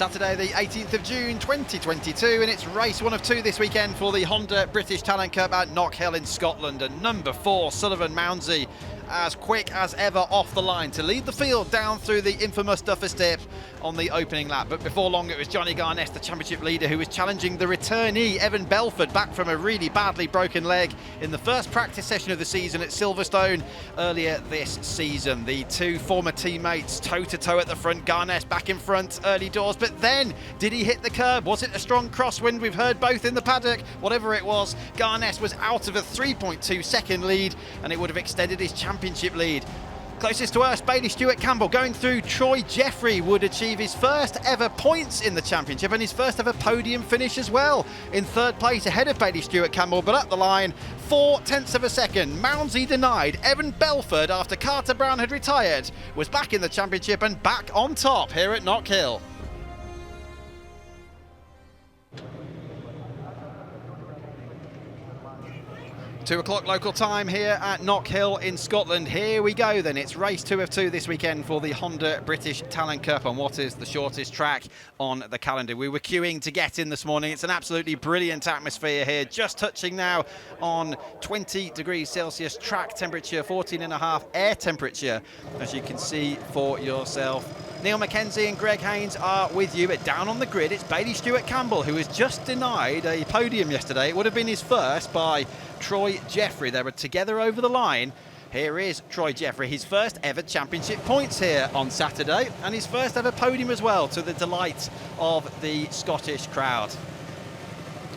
Saturday the 18th of June 2022, and it's race 1 of 2 this weekend for the Honda British Talent Cup at Knockhill in Scotland. And number 4, Sullivan Mounsey, as quick as ever off the line to lead the field down through the infamous Duffer's Dip on the opening lap. But before long it was Johnny Garness, the championship leader, who was challenging the returnee Evan Belford, back from a really badly broken leg in the first practice session of the season at Silverstone earlier this season. The two former teammates toe-to-toe at the front, Garness back in front early doors, but then did he hit the curb? Was it a strong crosswind? We've heard both in the paddock. Whatever it was, Garness was out of a 3.2 second lead, and it would have extended his championship lead. Closest to us, Bailey Stewart-Campbell going through. Troy Jeffrey would achieve his first ever points in the championship and his first ever podium finish as well, in third place ahead of Bailey Stewart-Campbell, but up the line 0.4 of a second. Mounsey denied. Evan Belford, after Carter Brown had retired, was back in the championship and back on top here at Knockhill. 2 o'clock local time here at Knockhill in Scotland. Here we go then. It's race 2 of 2 this weekend for the Honda British Talent Cup on what is the shortest track on the calendar. We were queuing to get in this morning. It's an absolutely brilliant atmosphere here, just touching now on 20 degrees Celsius track temperature, 14.5 air temperature, as you can see for yourself. Neil Mackenzie and Greg Haynes are with you, but down on the grid it's Bailey Stewart-Campbell, who was just denied a podium yesterday. It would have been his first by Troy Jeffrey. They were together over the line. Here is Troy Jeffrey, his first ever championship points here on Saturday, and his first ever podium as well, to the delight of the Scottish crowd.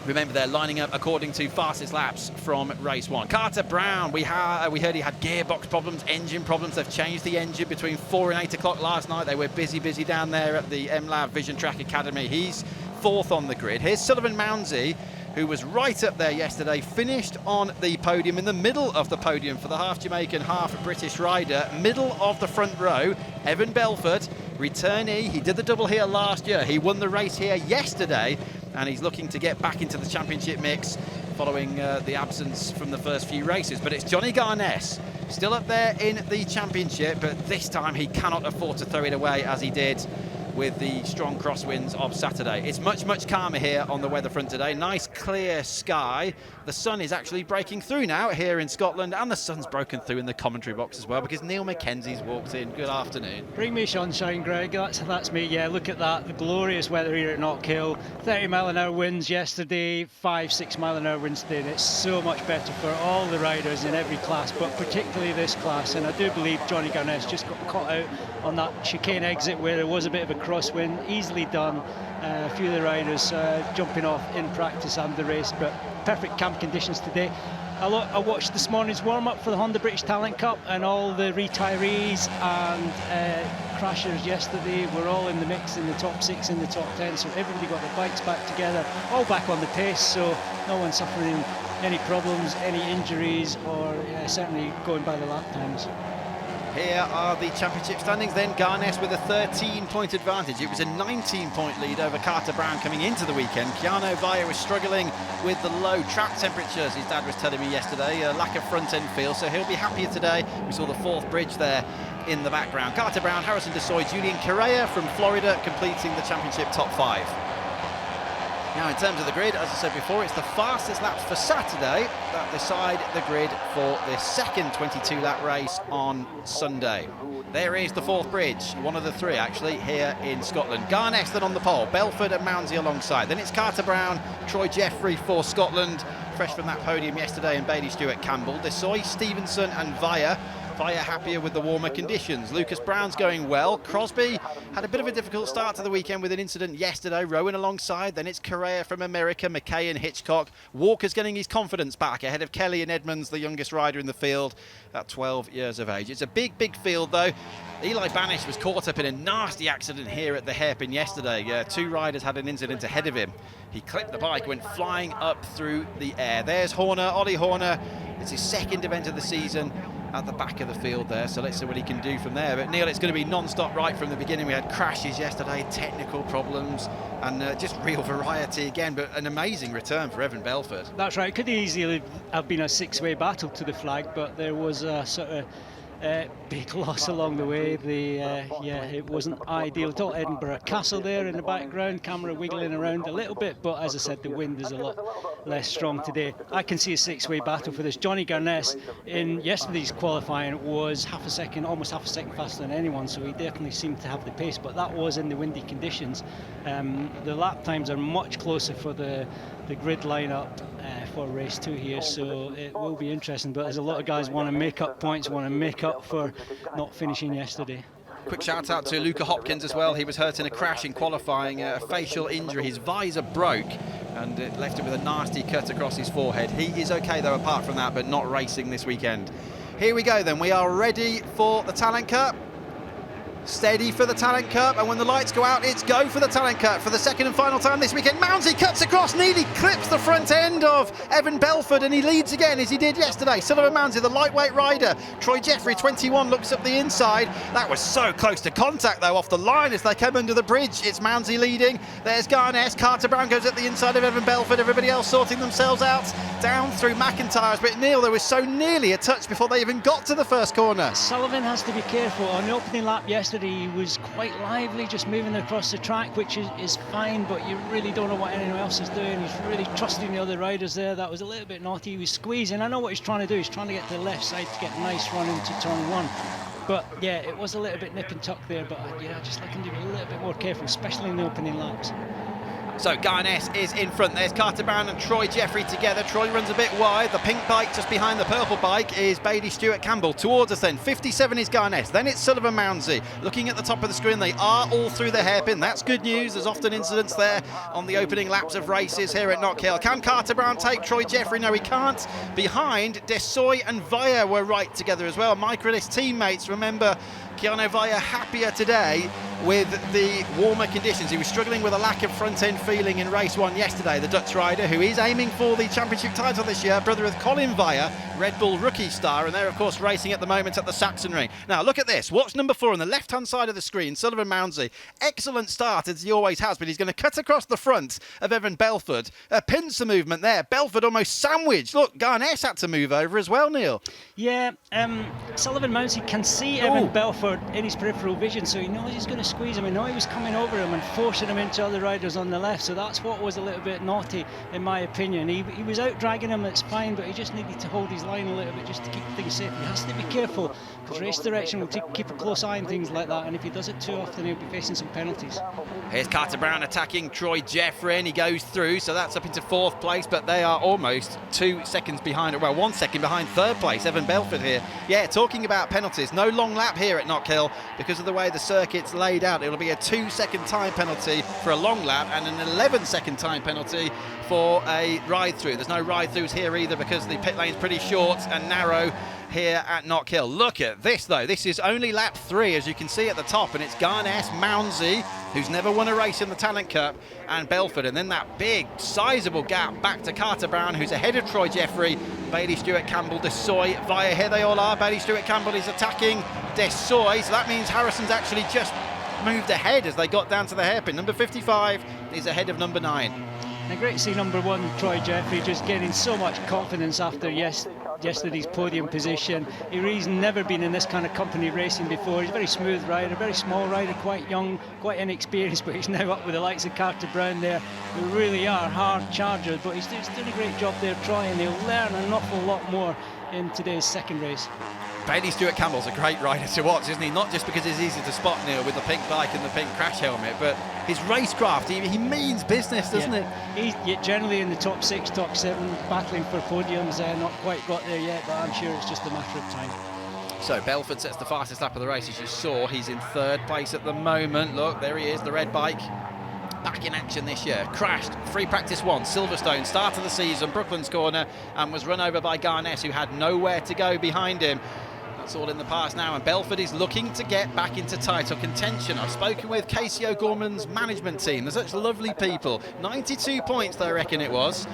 Remember, they're lining up according to fastest laps from race 1. Carter Brown, we heard he had gearbox problems, engine problems. They've changed the engine between 4 and 8 o'clock last night. They were busy down there at the MLab Vision Track Academy. He's 4th on the grid. Here's Sullivan Mounsey, who was right up there yesterday, finished on the podium, in the middle of the podium for the half Jamaican, half British rider, middle of the front row. Evan Belford, returnee. He did the double here last year. He won the race here yesterday, and he's looking to get back into the championship mix following the absence from the first few races. But it's Johnny Garness, still up there in the championship, but this time he cannot afford to throw it away as he did with the strong crosswinds of Saturday. It's much calmer here on the weather front today. Nice clear sky. The sun is actually breaking through now here in Scotland, and the sun's broken through in the commentary box as well, because Neil Mackenzie's walked in. Good afternoon. Bring me sunshine, Greg. That's me. Yeah, look at that. The glorious weather here at Knockhill. 30 mile an hour winds yesterday, 5-6 mile an hour winds today. And it's so much better for all the riders in every class, but particularly this class. And I do believe Johnny Garness just got caught out on that chicane exit where there was a bit of a crosswind. Easily done. A few of the riders jumping off in practice and the race, but perfect camp conditions today. I watched this morning's warm-up for the Honda British Talent Cup, and all the retirees and crashers yesterday were all in the mix, in the top 6, in the top 10, so everybody got their bikes back together, all back on the pace, so no one suffering any problems, any injuries, or certainly going by the lap times. Here are the championship standings then. Garness with a 13-point advantage. It was a 19-point lead over Carter Brown coming into the weekend. Keanu Vaya was struggling with the low track temperatures, his dad was telling me yesterday, a lack of front-end feel, so he'll be happier today. We saw the 4th bridge there in the background. Carter Brown, Harrison Desoy, Julian Correa from Florida completing the championship top 5. Now, in terms of the grid, as I said before, it's the fastest laps for Saturday that decide the grid for the second 22-lap race on Sunday. There is the 4th bridge, one of the 3 actually, here in Scotland. Garness then on the pole, Belford and Mounsey alongside. Then it's Carter Brown, Troy Jeffrey for Scotland, fresh from that podium yesterday, and Bailey Stewart-Campbell. Desoy, Stevenson and Vaya happier with the warmer conditions. Lucas Brown's going well. Crosby had a bit of a difficult start to the weekend with an incident yesterday. Rowan alongside. Then it's Correa from America, McKay and Hitchcock. Walker's getting his confidence back ahead of Kelly and Edmonds, the youngest rider in the field at 12 years of age. It's a big field though. Eli Banish was caught up in a nasty accident here at the hairpin yesterday. 2 riders had an incident ahead of him. He clipped the bike, went flying up through the air. There's Horner, Ollie Horner. It's his 2nd event of the season at the back of the field there, so let's see what he can do from there. But Neil, it's going to be non-stop right from the beginning. We had crashes yesterday, technical problems, and just real variety again, but an amazing return for Evan Belford. That's right. It could easily have been a 6-way battle to the flag, but there was a sort of Big loss along the way. Yeah, it wasn't ideal at all. Edinburgh Castle there in the background, camera wiggling around a little bit, but as I said, the wind is a lot less strong today. I can see a six-way battle for this. Johnny Garness in yesterday's qualifying was almost half a second faster than anyone, so he definitely seemed to have the pace, but that was in the windy conditions. The lap times are much closer for the grid lineup for race 2 here, so it will be interesting, but there's a lot of guys want to make up points, want to make up for not finishing yesterday. Quick shout out to Luca Hopkins as well. He was hurt in a crash in qualifying, a facial injury. His visor broke and it left him with a nasty cut across his forehead. He is okay though apart from that, but not racing this weekend. Here we go then, we are ready for the Talent Cup. Steady for the Talent Cup, and when the lights go out, it's go for the Talent Cup for the second and final time this weekend. Mounsey cuts across, nearly clips the front end of Evan Belford, and he leads again as he did yesterday. Sullivan Mounsey, the lightweight rider. Troy Jeffrey, 21, looks up the inside. That was so close to contact though off the line as they come under the bridge. It's Mounsey leading. There's Garness. Carter Brown goes at the inside of Evan Belford. Everybody else sorting themselves out down through McIntyre's. But Neil, there was so nearly a touch before they even got to the first corner. Sullivan has to be careful. On the opening lap yesterday, he was quite lively, just moving across the track, which is fine, but you really don't know what anyone else is doing. He's really trusting the other riders there. That was a little bit naughty. He was squeezing. I know what he's trying to do. He's trying to get to the left side to get a nice run into turn 1. But yeah, it was a little bit nip and tuck there, but yeah, just like him to be a little bit more careful, especially in the opening laps. So Garness is in front. There's Carter Brown and Troy Jeffrey together. Troy runs a bit wide. The pink bike just behind the purple bike is Bailey Stewart Campbell. Towards us then, 57 is Garness. Then it's Sullivan Mounsey. Looking at the top of the screen, they are all through the hairpin. That's good news. There's often incidents there on the opening laps of races here at Knockhill. Can Carter Brown take Troy Jeffrey? No, he can't. Behind, Desoy and Vaya were right together as well. Microlis teammates, remember, Keanu Vaya happier today with the warmer conditions. He was struggling with a lack of front-end feeling in race 1 yesterday. The Dutch rider, who is aiming for the championship title this year, brother of Colin Vaya, Red Bull rookie star, and they're of course racing at the moment at the Saxonry. Now look at this. Watch number 4 on the left-hand side of the screen, Sullivan Mounsey. Excellent start as he always has, but he's going to cut across the front of Evan Belford. A pincer movement there. Belford almost sandwiched. Look, Garness had to move over as well, Neil. Yeah, Sullivan Mounsey can see Evan Belford in his peripheral vision, so he knows he's going to squeeze him. He knows he was coming over him and forcing him into other riders on the left, so that's what was a little bit naughty in my opinion. He was out dragging him, it's fine, but he just needed to hold his line a little bit just to keep things safe. He has to be careful because race direction will keep a close eye on things like that, and if he does it too often he'll be facing some penalties. Here's Carter Brown attacking Troy Jeffrey, and he goes through, so that's up into 4th place, but they are almost 2 seconds behind, well, 1 second behind 3rd place, Evan Belford here. Yeah, talking about penalties, no long lap here at Knockhill because of the way the circuit's laid out. It'll be a 2-second time penalty for a long lap and an 11-second time penalty for a ride-through. There's no ride-throughs here either because the pit lane's pretty short and narrow here at Knockhill. Look at this though. This is only lap 3, as you can see at the top, and it's Garness, Mounsey, who's never won a race in the Talent Cup, and Belford, and then that big sizable gap back to Carter Brown, who's ahead of Troy Jeffrey, Bailey Stewart Campbell, Desoy, Vaya. Here they all are. Bailey Stewart Campbell is attacking Desoy, so that means Harrison's actually just moved ahead as they got down to the hairpin. Number 55 is ahead of number 9. And great to see number 1 Troy Jeffrey just getting so much confidence after yesterday's podium position. He's never been in this kind of company racing before. He's a very smooth rider, very small rider, quite young, quite inexperienced, but he's now up with the likes of Carter Brown there, who really are hard chargers, but he's doing a great job there, Troy, and he'll learn an awful lot more in today's second race. Bailey Stewart Campbell's a great rider to watch, isn't he? Not just because he's easy to spot, Neil, with the pink bike and the pink crash helmet, but his racecraft, he means business, doesn't it? He's generally in the top 6, top 7, battling for podiums. Not quite got there yet, but I'm sure it's just a matter of time. So Belford sets the fastest lap of the race, as you saw. He's in 3rd place at the moment. Look, there he is, the red bike. Back in action this year. Crashed, free practice 1, Silverstone, start of the season, Brooklands corner, and was run over by Garness, who had nowhere to go behind him. That's all in the past now, and Belford is looking to get back into title contention. I've spoken with Casey O'Gorman's management team. They're such lovely people. 92 points, they reckon it was.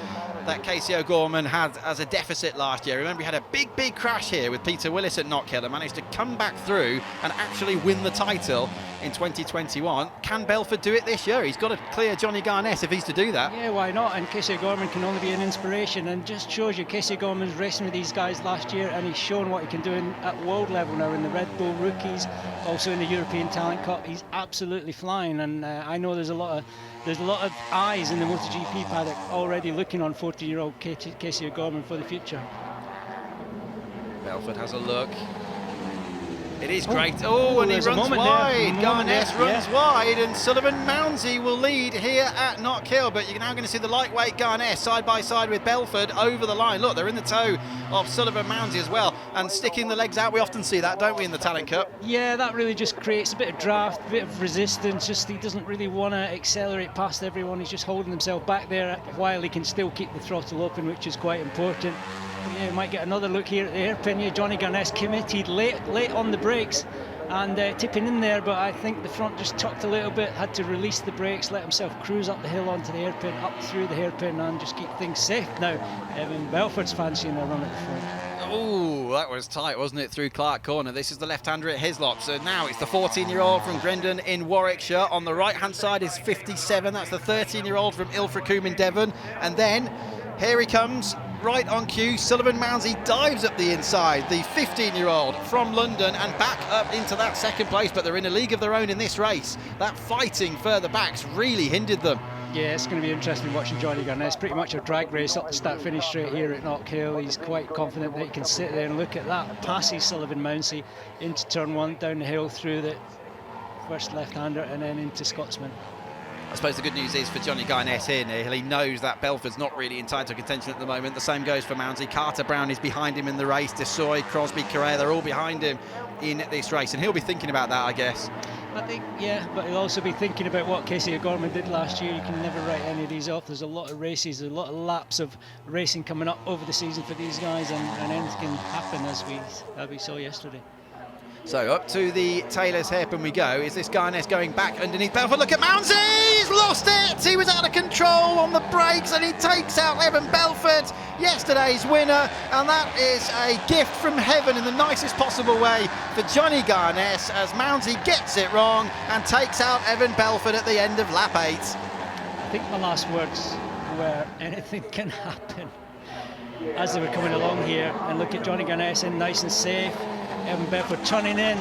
that Casey O'Gorman had as a deficit last year. Remember, he had a big crash here with Peter Willis at Knockhill and managed to come back through and actually win the title in 2021. Can Belford do it this year? He's got to clear Johnny Garness if he's to do that. Yeah, why not? And Casey O'Gorman can only be an inspiration, and just shows you Casey O'Gorman's racing with these guys last year, and he's shown what he can do at world level now in the Red Bull Rookies, also in the European Talent Cup. He's absolutely flying, and I know there's a lot of eyes in the MotoGP paddock already looking on 14-year-old Casey O'Gorman for the future. Belford has a look. It is great. Oh, and he runs wide. Garness runs wide, and Sullivan Mounsey will lead here at Knockhill. But you're now going to see the lightweight Garness side by side with Belford over the line. Look, they're in the toe of Sullivan Mounsey as well, and sticking the legs out. We often see that, don't we, in the Talent Cup? Yeah, that really just creates a bit of draft, a bit of resistance. Just he doesn't really want to accelerate past everyone. He's just holding himself back there while he can still keep the throttle open, which is quite important. Yeah, we might get another look here at the hairpin. Yeah, Johnny Garness committed late on the brakes and tipping in there, but I think the front just tucked a little bit, had to release the brakes, let himself cruise up the hill onto the hairpin, up through the hairpin, and just keep things safe. Now, Evan Belford's fancying a run at the front. Oh, that was tight, wasn't it, through Clark Corner? This is the left-hander at Hislop. So now it's the 14-year-old from Grendon in Warwickshire. On the right-hand side is 57. That's the 13-year-old from Ilfracombe in Devon. And then here he comes, right on cue. Sullivan Mounsey dives up the inside, the 15-year-old from London, and back up into that second place. But they're in a league of their own in this race. That fighting further back's really hindered them. Yeah, it's going to be interesting watching Johnny Garness. Pretty much a drag race up the start-finish straight here at Knockhill. He's quite confident that he can sit there and look at that. Passes Sullivan Mounsey into turn one, down the hill through the first left-hander, and then into Scotsman. I suppose the good news is for Johnny Garness here, Neil, he knows that Belford's not really in title contention at the moment. The same goes for Mounsey. Carter Brown is behind him in the race. Desoy, Crosby, Correa, they're all behind him in this race, and he'll be thinking about that, I guess. I think, yeah, but he'll also be thinking about what Casey O'Gorman did last year. You can never write any of these off. There's a lot of races, a lot of laps of racing coming up over the season for these guys, and anything can happen as we saw yesterday. So up to the Taylor's hairpin we go. Is this Garness going back underneath Belford? Look at Mounsey! He's lost it! He was out of control on the brakes, and he takes out Evan Belford, yesterday's winner. And that is a gift from heaven in the nicest possible way for Johnny Garness, as Mounsey gets it wrong and takes out Evan Belford at the end of lap 8. I think my last words were, anything can happen. As they were coming along here, and look at Johnny Garness in nice and safe. Evan Belford turning in.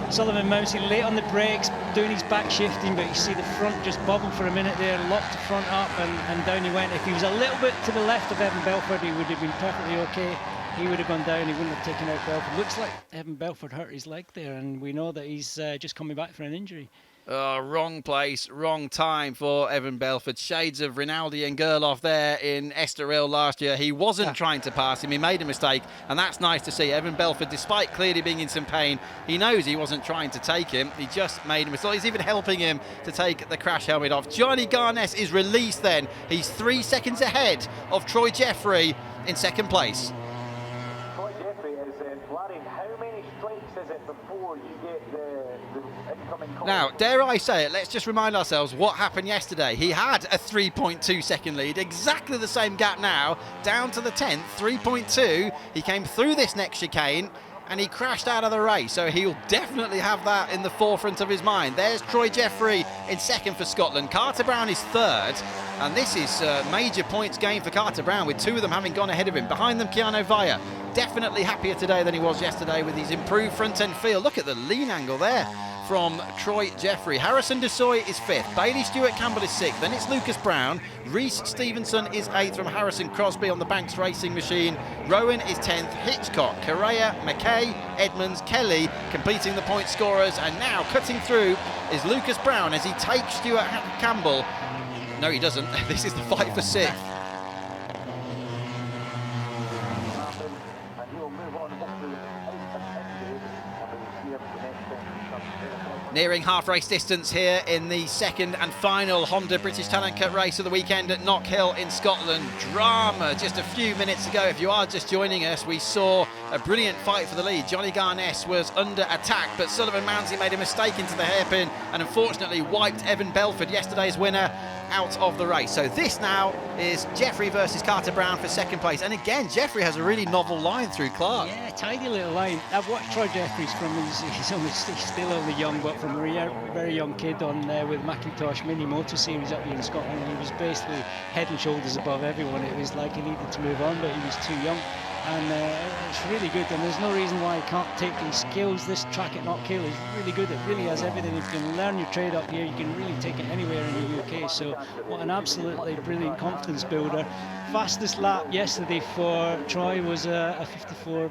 Sullivan Mounsey late on the brakes, doing his back shifting, but you see the front just bobble for a minute there, locked the front up, and down he went. If he was a little bit to the left of Evan Belford, he would have been perfectly okay. He would have gone down, he wouldn't have taken out Belford. Looks like Evan Belford hurt his leg there, and we know that he's just coming back for an injury. Wrong place, wrong time for Evan Belford. Shades of Rinaldi and Gerloff there in Estoril last year. He wasn't trying to pass him, he made a mistake, and that's nice to see. Evan Belford, despite clearly being in some pain, he knows he wasn't trying to take him, he just made a mistake. He's even helping him to take the crash helmet off. Johnny Garness is released then. He's 3 seconds ahead of Troy Jeffrey in second place. Troy Jeffrey is Larry, how many strikes is it before you get the incoming call? Now, dare I say it, let's just remind ourselves what happened yesterday. He had a 3.2 second lead, exactly the same gap now, down to the 10th, 3.2. He came through this next chicane and he crashed out of the race, so he'll definitely have that in the forefront of his mind. There's Troy Jeffrey in second for Scotland. Carter Brown is third, and this is major points gain for Carter Brown, with two of them having gone ahead of him. Behind them, Keanu Vaya, definitely happier today than he was yesterday with his improved front-end feel. Look at the lean angle there from Troy Jeffrey. Harrison Desoy is fifth. Bailey Stewart Campbell is sixth. Then it's Lucas Brown. Reese Stevenson is eighth from Harrison Crosby on the Banks Racing Machine. Rowan is 10th. Hitchcock, Correa, McKay, Edmonds, Kelly completing the point scorers. And now cutting through is Lucas Brown as he takes Stewart Campbell. No, he doesn't. This is the fight for sixth. Nearing half race distance here in the second and final Honda British Talent Cup race of the weekend at Knockhill in Scotland. Drama just a few minutes ago. If you are just joining us, we saw a brilliant fight for the lead. Johnny Garness was under attack, but Sullivan Mounsey made a mistake into the hairpin and unfortunately wiped Evan Belford, yesterday's winner, out of the race. So this now is Jeffrey versus Carter Brown for second place. And again, Jeffrey has a really novel line through Clark. Yeah, tidy little line. I've watched Troy Jeffries from, he's still only young, but from a very young kid on with Macintosh Mini Motor Series up here in Scotland. And he was basically head and shoulders above everyone. It was like he needed to move on, but he was too young. And it's really good, and there's no reason why he can't take these skills. This track at Knockhill is really good. It really has everything. If you can learn your trade up here, you can really take it anywhere in the UK. So what an absolutely brilliant confidence builder. Fastest lap yesterday for Troy was a 54.5,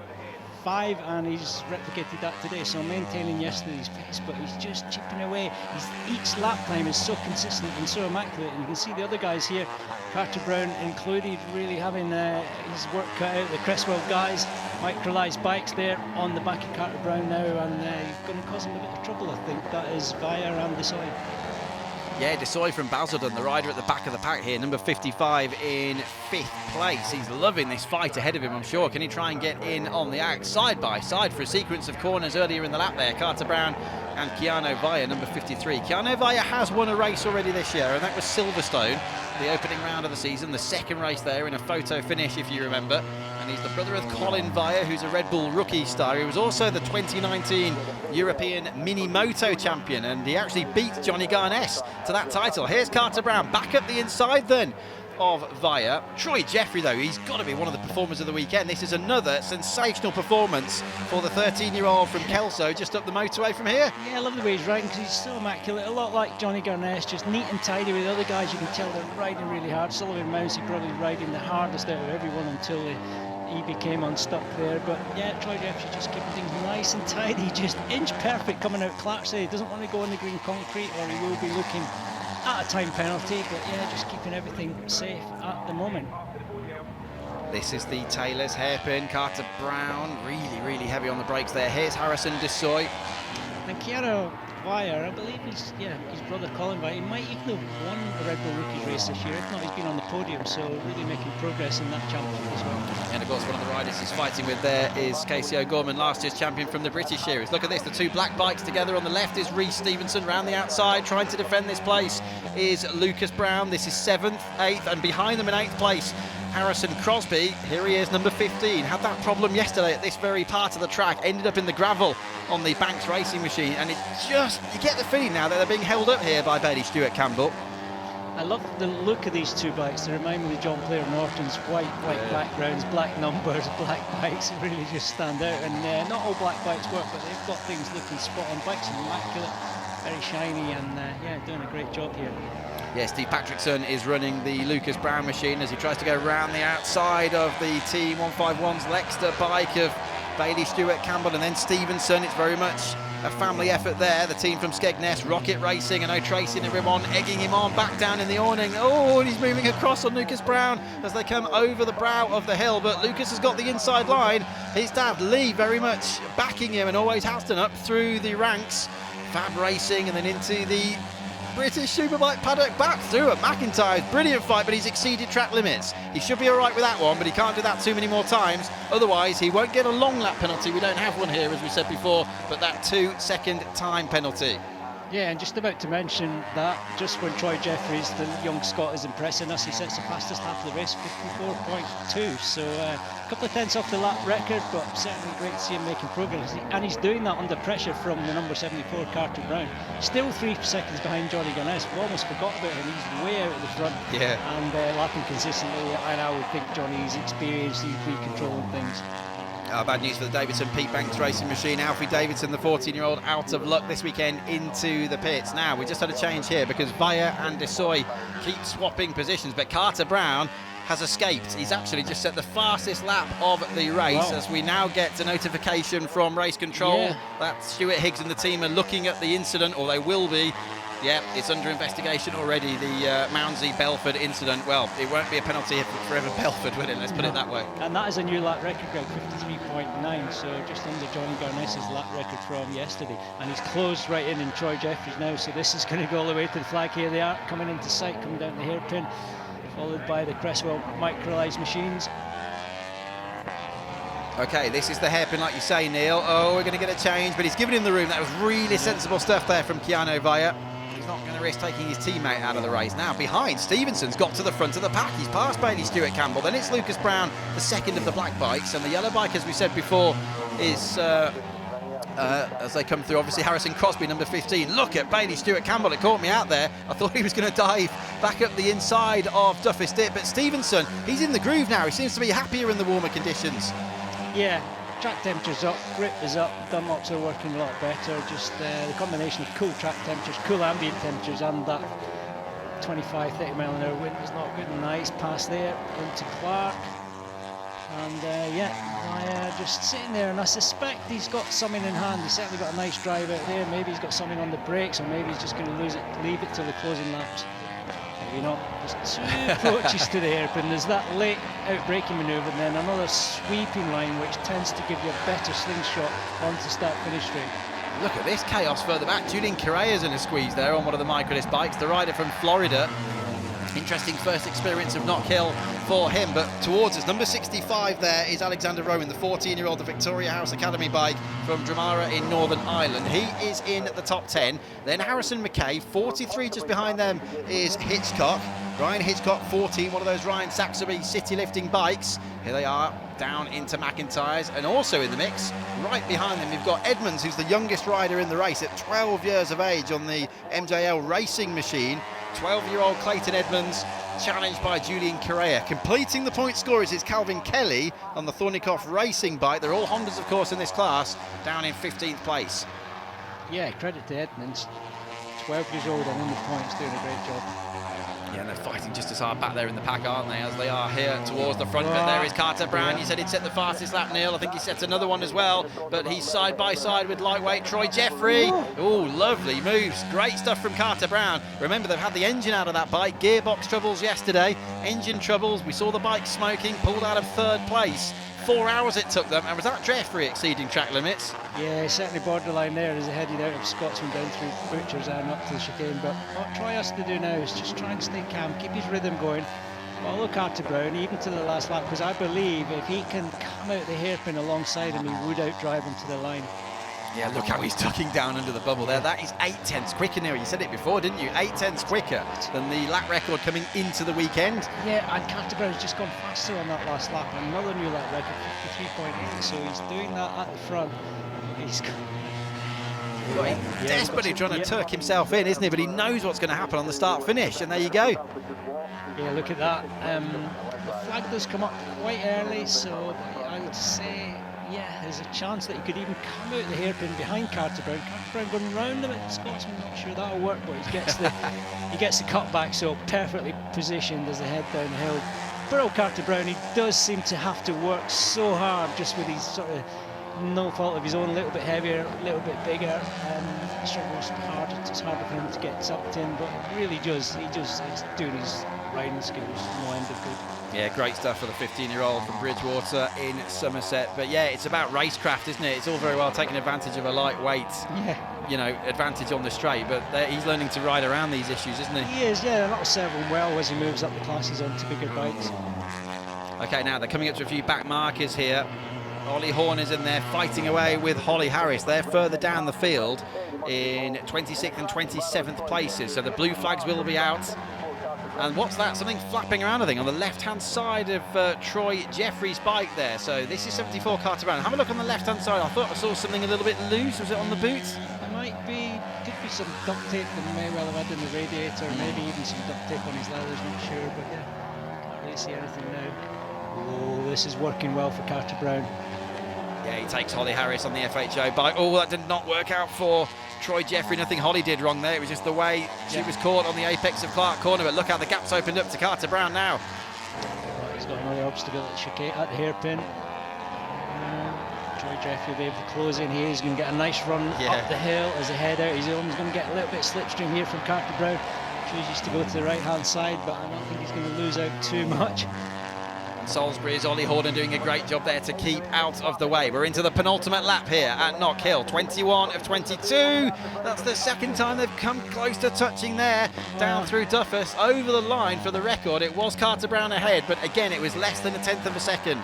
and he's replicated that today, so maintaining yesterday's pace, but he's just chipping away. Each lap time is so consistent and so immaculate, and you can see the other guys here, Carter Brown included, really having his work cut out. The Cresswell guys, microlized bikes there on the back of Carter Brown now, and he's going to cause him a bit of trouble, I think. That is Via and Desoy. Yeah, Desoy from Basildon, the rider at the back of the pack here, number 55 in 5th place. He's loving this fight ahead of him, I'm sure. Can he try and get in on the act side by side for a sequence of corners earlier in the lap there? Carter Brown and Keanu Via, number 53. Keanu Via has won a race already this year, and that was Silverstone, the opening round of the season, the second race there in a photo finish, if you remember. And he's the brother of Colin Via, who's a Red Bull rookie star. He was also the 2019 European Mini Moto champion, and he actually beat Johnny Garnes to that title. Here's Carter Brown back up the inside then of Via. Troy Jeffrey, though, he's got to be one of the performers of the weekend. This is another sensational performance for the 13-year-old from Kelso, just up the motorway from here. Yeah, I love the way he's riding, because he's so immaculate, a lot like Johnny Garnes, just neat and tidy. With the other guys, you can tell they're riding really hard. Sullivan Mousey probably riding the hardest out of everyone until he became unstuck there. But yeah, Troy Jeffrey just keeping things nice and tidy, just inch perfect coming out. Clark said he doesn't want to go on the green concrete, or he will be looking at a time penalty, but yeah, just keeping everything safe at the moment. This is the Taylor's hairpin. Carter Brown really heavy on the brakes there. Here's Harrison Desoy. And Keanu Via, I believe his brother Colin Via, he might even have won the Red Bull Rookies race this year. If not, he's been on the podium, so really making progress in that championship as well. And of course, one of the riders he's fighting with there is Casey O'Gorman, last year's champion from the British Series. Look at this, the two black bikes together. On the left is Reece Stevenson, round the outside, trying to defend this place is Lucas Brown. This is 7th, 8th, and behind them in 8th place, Harrison Crosby. Here he is, number 15. Had that problem yesterday at this very part of the track. Ended up in the gravel on the Banks racing machine, and it just, you get the feeling now that they're being held up here by Bailey Stewart Campbell. I love the look of these two bikes. They remind me of John Player Norton's white backgrounds, black numbers, black bikes. It really just stand out. And not all black bikes work, but they've got things looking spot on. Bikes are immaculate, very shiny, and yeah, doing a great job here. Yeah, Steve Patrickson is running the Lucas Brown machine as he tries to go around the outside of the Team 151's Lexter bike of Bailey Stewart Campbell and then Stevenson. It's very much a family effort there. The team from Skegness, Rocket Racing, and O'Tracy and everyone egging him on back down in the awning. Oh, and he's moving across on Lucas Brown as they come over the brow of the hill, but Lucas has got the inside line. His dad Lee very much backing him and always has done up through the ranks. Fab Racing and then into the British Superbike paddock, back through at McIntyre's. Brilliant fight, but he's exceeded track limits. He should be all right with that one, but he can't do that too many more times. Otherwise, he won't get a long lap penalty. We don't have one here, as we said before, but that 2-second time penalty. Yeah, and just about to mention that, just when Troy Jeffries, the young Scot, is impressing us, he sets the fastest lap of the race, 54.2. So a couple of tenths off the lap record, but certainly great to see him making progress. And he's doing that under pressure from the number 74, Carter Brown. Still 3 seconds behind Johnny Garnes. We almost forgot about him. He's way out at the front. Yeah. And lapping consistently. And I would think Johnny's experienced, he's been controlling things. Bad news for the Davidson Pete Banks racing machine. Alfie Davidson, the 14-year-old, out of luck this weekend into the pits. Now, we just had a change here because Via and Desoy keep swapping positions, but Carter Brown has escaped. He's actually just set the fastest lap of the race. Wow. As we now get a notification from race control that Stuart Higgs and the team are looking at the incident, or they will be. Yeah, it's under investigation already, the Mounsey-Belford incident. Well, it won't be a penalty for Evan Belford, will it? Let's put it that way. And that is a new lap record, Greg, 53.9, so just under Johnny Garnes' lap record from yesterday. And he's closed right in Troy Jeffries now, so this is going to go all the way to the flag. Here they are, coming into sight, coming down the hairpin, followed by the Cresswell microlized machines. Okay, this is the hairpin, like you say, Neil. Oh, we're going to get a change, but he's given him the room. That was really sensible stuff there from Keanu Via. he's not going to risk taking his teammate out of the race. Now behind, Stevenson's got to the front of the pack. He's passed Bailey Stewart Campbell. Then it's Lucas Brown, the second of the black bikes. And the yellow bike, as we said before, is... as they come through, obviously Harrison Crosby, number 15. Look at Bailey Stewart Campbell, it caught me out there. I thought he was going to dive back up the inside of Duffy's Dip, but Stevenson, he's in the groove now. He seems to be happier in the warmer conditions. Yeah, track temperature's up, grip is up, Dunlops are working a lot better. Just the combination of cool track temperatures, cool ambient temperatures, and that 25-30 mile an hour wind is not good. Nice pass there into Clark. And yeah, just sitting there, and I suspect he's got something in hand. He's certainly got a nice drive out there. Maybe he's got something on the brakes, or maybe he's just going to leave it till the closing laps. Maybe not. There's 2 approaches to the hairpin. There's that late out braking manoeuvre, and then another sweeping line, which tends to give you a better slingshot onto start-finish straight. Look at this chaos further back. Julian Correa's in a squeeze there on one of the microdisc bikes. The rider from Florida. Interesting first experience of Knockhill for him, but towards us, number 65 there is Alexander Rowan, the 14-year-old, the Victoria House Academy bike from Dramara in Northern Ireland. He is in the top 10. Then Harrison McKay, 43, just behind them is Hitchcock. Ryan Hitchcock, 14, one of those Ryan Saxby city lifting bikes. Here they are, down into McIntyre's, and also in the mix, right behind them, you've got Edmonds, who's the youngest rider in the race at 12 years of age on the MJL racing machine. 12-year-old Clayton Edmonds, challenged by Julian Correa. Completing the point scorers is Calvin Kelly on the Thornycroft racing bike. They're all Hondas, of course, in this class, down in 15th place. Yeah, credit to Edmonds. 12 years old and in the points, doing a great job. Yeah, and they're fighting just as hard back there in the pack, aren't they, as they are here towards the front. But there is Carter Brown. You said he'd set the fastest lap, Neil. I think he sets another one as well. But he's side by side with lightweight Troy Jeffrey. Oh, lovely moves. Great stuff from Carter Brown. Remember, they've had the engine out of that bike. Gearbox troubles yesterday. Engine troubles. We saw the bike smoking. Pulled out of 3rd place. 4 hours it took them, and was that Jeffrey exceeding track limits? Yeah, certainly borderline there as he headed out of Scotsman down through Butchers and up to the chicane. But what Troy has to do now is just try and stay calm, keep his rhythm going, follow Carter Brown even to the last lap, because I believe if he can come out the hairpin alongside him, he would outdrive him to the line. Yeah, look how he's ducking down under the bubble there. That is 8 tenths quicker now. You said it before, didn't you? 8 tenths quicker than the lap record coming into the weekend. Yeah, and Carter Brown's just gone faster on that last lap. Another new lap record, 53.8. So he's doing that at the front. He's desperately trying to tuck himself in, isn't he? But he knows what's going to happen on the start-finish, and there you go. Yeah, look at that. The flag does come up quite early, so I would say... yeah, there's a chance that he could even come out the hairpin behind Carter Brown. Carter Brown going round him at Scotsman, not sure that'll work, but he gets the cutback, so perfectly positioned as they head downhill. For old Carter Brown, he does seem to have to work so hard just with his sort of no fault of his own, a little bit heavier, a little bit bigger, and struggles harder. It's harder for him to get sucked in, but really he's doing his riding skills, no end of good. Yeah, great stuff for the 15-year-old from Bridgewater in Somerset. But yeah, it's about racecraft, isn't it? It's all very well taking advantage of a lightweight, advantage on the straight, but he's learning to ride around these issues, isn't he? He is, yeah, that'll serve him well as he moves up the classes onto bigger bikes. Okay, now they're coming up to a few back markers here. Ollie Horn is in there fighting away with Holly Harris. They're further down the field in 26th and 27th places, so the blue flags will be out. And what's that? Something flapping around, I think, on the left-hand side of Troy Jeffrey's bike there. So this is 74 Carter Brown. Have a look on the left-hand side. I thought I saw something a little bit loose. Was it on the boot? It might be, could be some duct tape that may well have had in the radiator, or maybe even some duct tape on his leathers, not sure, but yeah, can't really see anything now. Oh, this is working well for Carter Brown. Yeah, he takes Holly Harris on the FHO bike. Oh, that did not work out for Troy Jeffrey. Nothing Holly did wrong there. It was just the way she was caught on the apex of Clark Corner. But look how the gap's opened up to Carter Brown now. Right, he's got another obstacle at the chicane, at the hairpin. Troy Jeffrey will be able to close in here. He's going to get a nice run up the hill as they head out. He's almost going to get a little bit of slipstream here from Carter Brown. Chooses to go to the right-hand side, but I don't think he's going to lose out too much. Salisbury's Ollie Horton doing a great job there to keep out of the way. We're into the penultimate lap here at Knockhill. 21 of 22. That's the second time they've come close to touching there. Down through Duffus, over the line for the record. It was Carter Brown ahead, but again, it was less than a tenth of a second.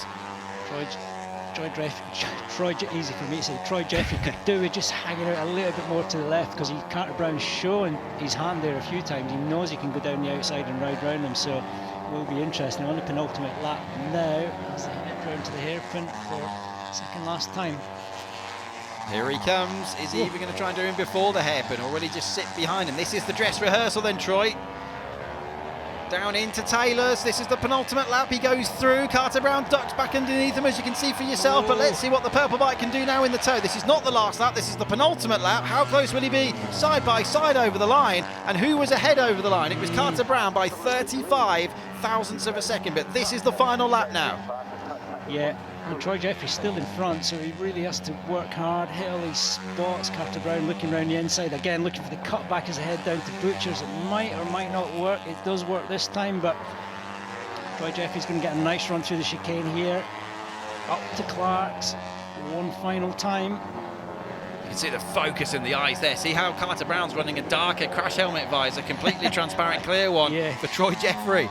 easy for me to say, Troy Jeffrey could do with just hanging out a little bit more to the left, because Carter Brown's shown his hand there a few times. He knows he can go down the outside and ride round him, so it will be interesting. On the penultimate lap now, as they head round to the hairpin for second last time. Here he comes. Is he even going to try and do him before the hairpin, or will he just sit behind him? This is the dress rehearsal then, Troy. Down into Taylor's. This is the penultimate lap. He goes through. Carter Brown ducks back underneath him, as you can see for yourself. But let's see what the purple bike can do now in the tow. This is not the last lap. This is the penultimate lap. How close will he be side by side over the line? And who was ahead over the line? It was Carter Brown by 35 thousandths of a second. But this is the final lap now. Yeah, and Troy Jeffrey's still in front, so he really has to work hard, hit all these spots. Carter Brown looking around the inside, again looking for the cutback as a head down to Butchers. It might or might not work. It does work this time, but Troy Jeffrey's going to get a nice run through the chicane here. Up to Clark's one final time. You can see the focus in the eyes there. See how Carter Brown's running a darker crash helmet visor, completely transparent clear one for Troy Jeffrey.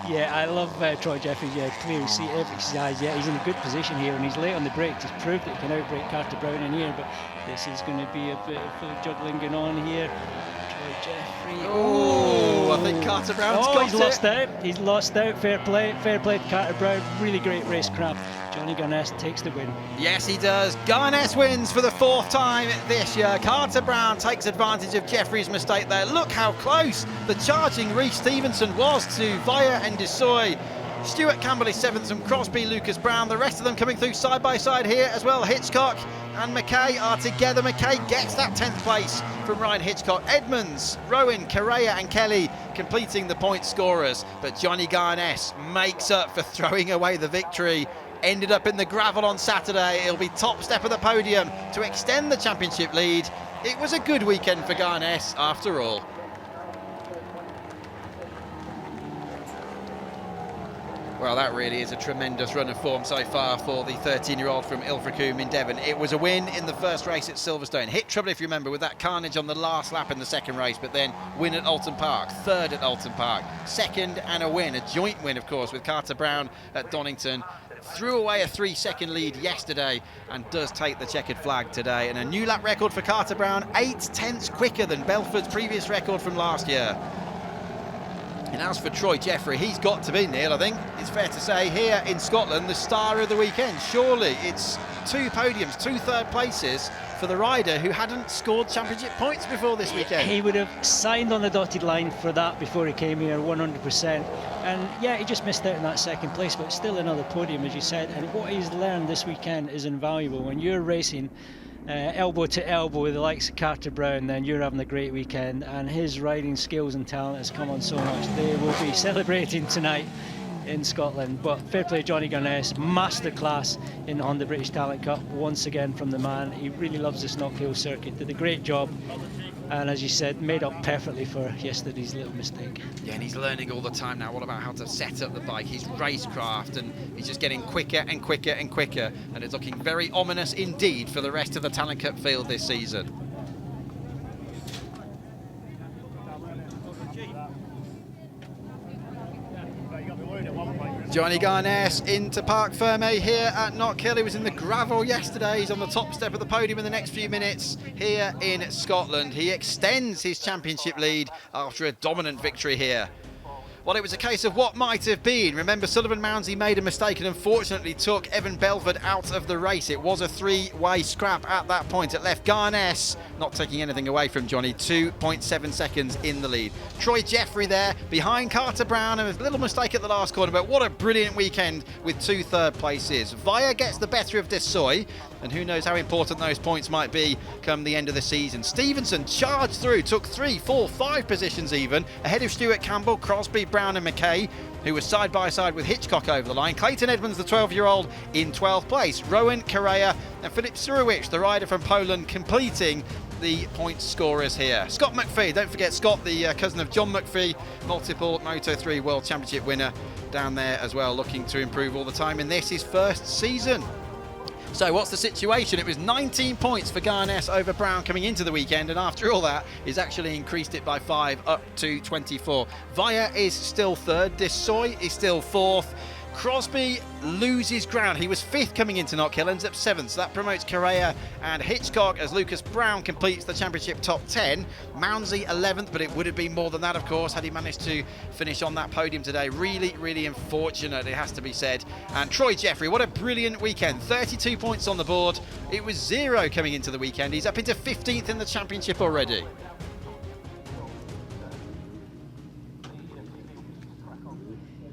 Yeah, I love Troy Jeffrey. Yeah, clearly see everything's eyes. Yeah, he's in a good position here, and he's late on the brakes. He's proved that he can outbrake Carter Brown in here, but this is going to be a bit of juggling going on here. Troy Jeffrey. Oh, I think Carter Brown's got he's lost out. He's lost out. Fair play to Carter Brown. Really great racecraft. Johnny Garness takes the win. Yes, he does. Garness wins for the fourth time this year. Carter Brown takes advantage of Jeffrey's mistake there. Look how close the charging Reece Stevenson was to Via and Desoy. Stuart Campbell is seventh from Crosby, Lucas Brown. The rest of them coming through side by side here as well. Hitchcock and McKay are together. McKay gets that 10th place from Ryan Hitchcock. Edmonds, Rowan, Correa and Kelly completing the point scorers. But Johnny Garness makes up for throwing away the victory. Ended up in the gravel on Saturday. It'll be top step of the podium to extend the championship lead. It was a good weekend for Garness after all. Well, that really is a tremendous run of form so far for the 13-year-old from Ilfracombe in Devon. It was a win in the first race at Silverstone. Hit trouble, if you remember, with that carnage on the last lap in the second race, but then win at Alton Park, third at Alton Park, second and a win, a joint win, of course, with Carter Brown at Donington. Threw away a 3-second lead yesterday and does take the checkered flag today. And a new lap record for Carter Brown, 8 tenths quicker than Belford's previous record from last year. And as for Troy Jeffrey, he's got to be, Neil, I think it's fair to say, here in Scotland, the star of the weekend. Surely it's 2 podiums, 2 third places for the rider who hadn't scored championship points before this weekend. He would have signed on the dotted line for that before he came here, 100%. And yeah, he just missed out in that second place, but still another podium, as you said. And what he's learned this weekend is invaluable. When you're racing elbow to elbow with the likes of Carter Brown, then you're having a great weekend, and his riding skills and talent has come on so much. They will be celebrating tonight in Scotland. But fair play Johnny Garness, masterclass in the Honda British Talent Cup once again from the man. He really loves this Knockhill circuit, did a great job, and as you said, made up perfectly for yesterday's little mistake. Yeah, and he's learning all the time now all about how to set up the bike, his racecraft, and he's just getting quicker and quicker and quicker, and it's looking very ominous indeed for the rest of the Talent Cup field this season. Johnny Garness into Parc Fermé here at Knockhill. He was in the gravel yesterday. He's on the top step of the podium in the next few minutes here in Scotland. He extends his championship lead after a dominant victory here. Well, it was a case of what might have been. Remember, Sullivan Mounsey made a mistake and unfortunately took Evan Belford out of the race. It was a 3-way scrap at that point. It left Garness, not taking anything away from Johnny, 2.7 seconds in the lead. Troy Jeffrey there behind Carter Brown, and a little mistake at the last corner, but what a brilliant weekend with 2 third places. Via gets the better of Desoy, and who knows how important those points might be come the end of the season. Stevenson charged through, took 3, 4, 5 positions even, ahead of Stuart Campbell, Crosby, Brown and McKay, who was side by side with Hitchcock over the line. Clayton Edmonds, the 12-year-old, in 12th place. Rowan, Correa and Filip Surowicz, the rider from Poland, completing the point scorers here. Scott McPhee, don't forget Scott, the cousin of John McPhee, multiple Moto3 World Championship winner, down there as well, looking to improve all the time in this, his first season. So what's the situation? It was 19 points for Garness over Brown coming into the weekend, and after all that, he's actually increased it by 5 up to 24. Via is still third, Desoy is still fourth, Crosby loses ground. He was 5th coming into Knockhill, ends up 7th, so that promotes Correa and Hitchcock as Lucas Brown completes the championship top 10. Mounsey 11th, but it would have been more than that, of course, had he managed to finish on that podium today. Really, really unfortunate, it has to be said. And Troy Jeffrey, what a brilliant weekend. 32 points on the board. It was 0 coming into the weekend. He's up into 15th in the championship already.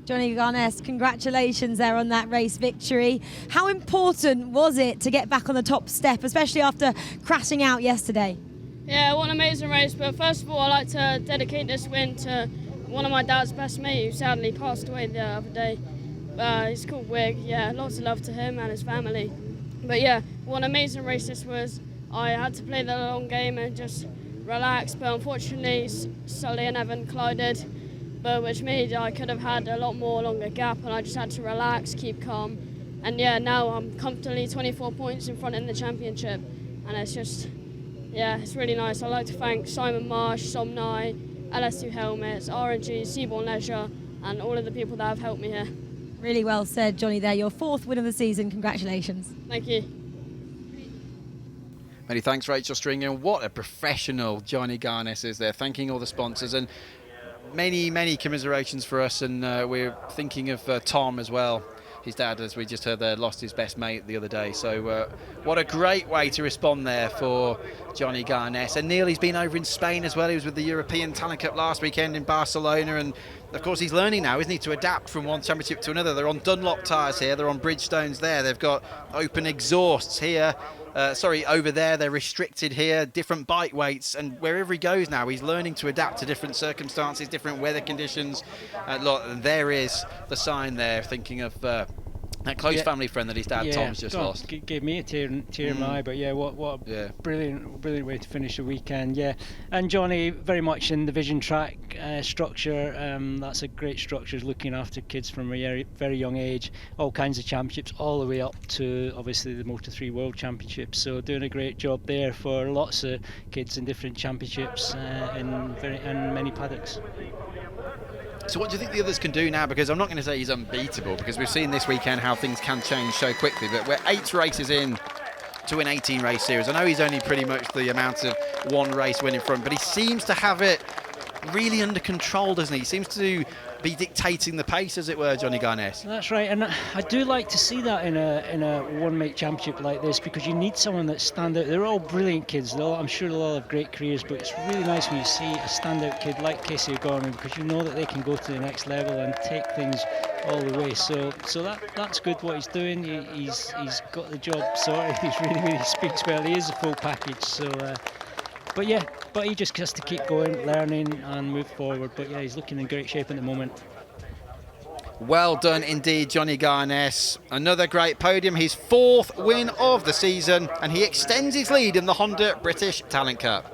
Johnny Garness, congratulations there on that race victory. How important was it to get back on the top step, especially after crashing out yesterday? Yeah, what an amazing race. But first of all, I'd like to dedicate this win to one of my dad's best mates who sadly passed away the other day. He's called Wig. Yeah, lots of love to him and his family. But yeah, what an amazing race this was. I had to play the long game and just relax, but unfortunately Sully and Evan collided. But which made I could have had a lot more longer gap, and I just had to relax, keep calm, and yeah, now I'm comfortably 24 points in front in the championship, and it's just, yeah, it's really nice. I'd like to thank Simon Marsh, Somnai, LS2 Helmets, RNG, Seaborn Leisure, and all of the people that have helped me here. Really well said, Johnny, there. Your 4th win of the season. Congratulations. Thank you. Many thanks, Rachel Stringer. What a professional Johnny Garness is there, thanking all the sponsors, and many commiserations for us, and we're thinking of Tom as well. His dad, as we just heard there, lost his best mate the other day. So what a great way to respond there for Johnny Garness. And Neil, he's been over in Spain as well. He was with the European Talent Cup last weekend in Barcelona, and of course he's learning now, isn't he, to adapt from one championship to another. They're on Dunlop tyres here, they're on Bridgestones there, they've got open exhausts here. Over there, they're restricted here, different bike weights, and wherever he goes now, he's learning to adapt to different circumstances, different weather conditions. Look, there is the sign there, thinking of that close family friend that his dad Tom's just lost. Gave me a tear in my eye, but yeah, what a brilliant way to finish the weekend. Yeah, and Johnny very much in the Vision Track structure. That's a great structure, looking after kids from a very young age, all kinds of championships, all the way up to obviously the Moto3 World Championships. So doing a great job there for lots of kids in different championships in many paddocks. So what do you think the others can do now? Because I'm not going to say he's unbeatable, because we've seen this weekend how things can change so quickly, but we're 8 races in to an 18 race series. I know he's only pretty much the amount of one race win in front, but he seems to have it really under control, doesn't he? He seems to be dictating the pace, as it were, Johnny Garness. That's right, and I do like to see that in a one-mate championship like this, because you need someone that stand out. They're all brilliant kids. I'm sure they'll all have great careers, but it's really nice when you see a standout kid like Casey O'Gorman, because you know that they can go to the next level and take things all the way. So that's good what he's doing. He's got the job sorted. He's really speaks well. He is a full package. So. But he just has to keep going, learning and move forward. But yeah, he's looking in great shape at the moment. Well done indeed, Johnny Garness. Another great podium, his 4th win of the season, and he extends his lead in the Honda British Talent Cup.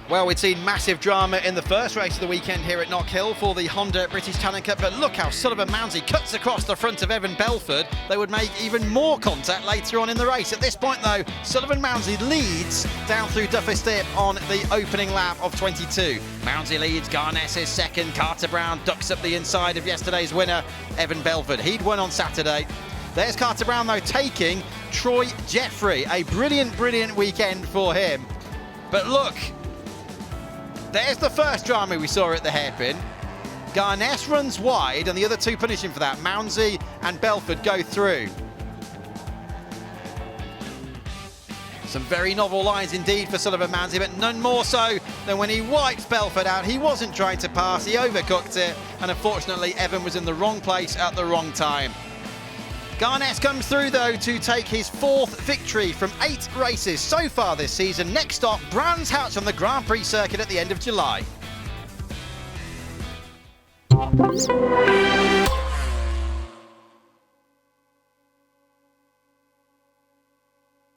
Well, we'd seen massive drama in the first race of the weekend here at Knockhill for the Honda British Talent Cup, but look how Sullivan Mounsey cuts across the front of Evan Belford. They would make even more contact later on in the race. At this point, though, Sullivan Mounsey leads down through Duffy Stip on the opening lap of 22. Mounsey leads, Garness is second, Carter Brown ducks up the inside of yesterday's winner, Evan Belford. He'd won on Saturday. There's Carter Brown, though, taking Troy Jeffrey. A brilliant weekend for him. But look, there's the first drama we saw at the hairpin. Garness runs wide, and the other two punish him for that. Mounsey and Belford go through. Some very novel lines indeed for Sullivan Mounsey, but none more so than when he wipes Belford out. He wasn't trying to pass, he overcooked it, and unfortunately Evan was in the wrong place at the wrong time. Garness comes through, though, to take his 4th victory from 8 races so far this season. Next stop, Brands Hatch on the Grand Prix circuit at the end of July.